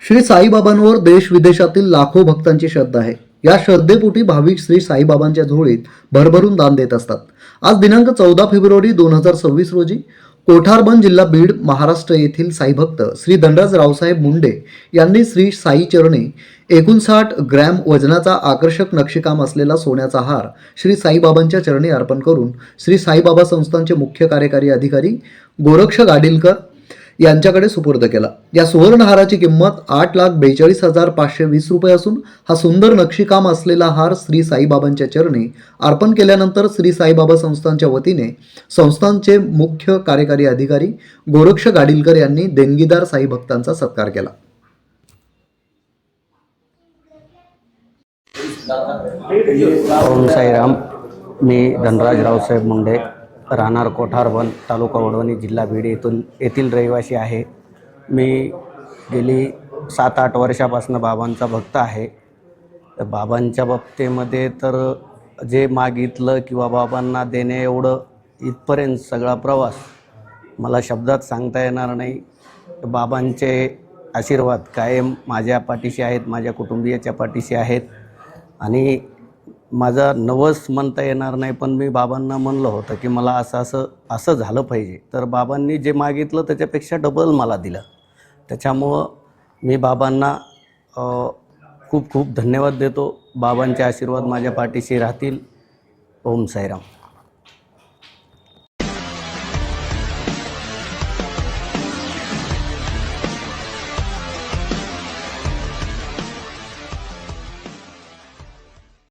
श्री साईबाबांवर देश विदेशातील लाखो भक्तांची श्रद्धा आहे। या श्रद्धेपोटी भाविक श्री साईबाबांच्या झोळीत भरभरून दान देत असतात। आज दिनांक 14 फेब्रुवारी 2026 रोजी कोठारबन जिल्हा बीड महाराष्ट्र येथील साईभक्त श्री धनराज रावसाहेब मुंडे यांनी श्री साई चरणी 59 ग्रॅम वजनाचा आकर्षक नक्षीकाम असलेला सोन्याचा हार श्री साईबाबांच्या चरणी अर्पण करून श्री साईबाबा संस्थानचे मुख्य कार्यकारी अधिकारी गोरक्ष गाडीलकर यांच्याकडे सुपूर्द केला। या सुवर्ण हाराची किंमत 8,42,520 रुपये असून हा सुंदर नक्षीकाम असलेला हार श्री साईबाबांच्या चरणी अर्पण केल्यानंतर श्री साईबाबा संस्थानच्या वतीने संस्थानचे मुख्य कार्यकारी अधिकारी गोरक्ष गाडीलकर यांनी देणगीदार साई भक्तांचा सत्कार केला। ओम साईराम। मी धनराज रावसाहेब मुंडे, राहणार कोठारबन, तालुका वडवणी, जिल्हा बीड येथील रहिवासी आहे। मी गेली 7-8 वर्षापासून बाबांचा भक्त आहे। बाबांच्या बाबतीमध्ये तर जे मागितलं किंवा बाबांना देणे एवढं इथपर्यंत सगळा प्रवास मला शब्दात सांगता येणार नाही। बाबांचे आशीर्वाद कायम माझ्या पाठीशी आहेत, माझ्या कुटुंबियाच्या पाठीशी आहेत आणि माझा नवस म्हणता येणार नाही, पण मी बाबांना म्हणलं होतं की मला असं झालं पाहिजे, तर बाबांनी जे मागितलं त्याच्यापेक्षा डबल मला दिलं। त्याच्यामुळं मी बाबांना खूप खूप धन्यवाद देतो। बाबांचे आशीर्वाद माझ्या पाठीशी राहतील। ओम साईराम।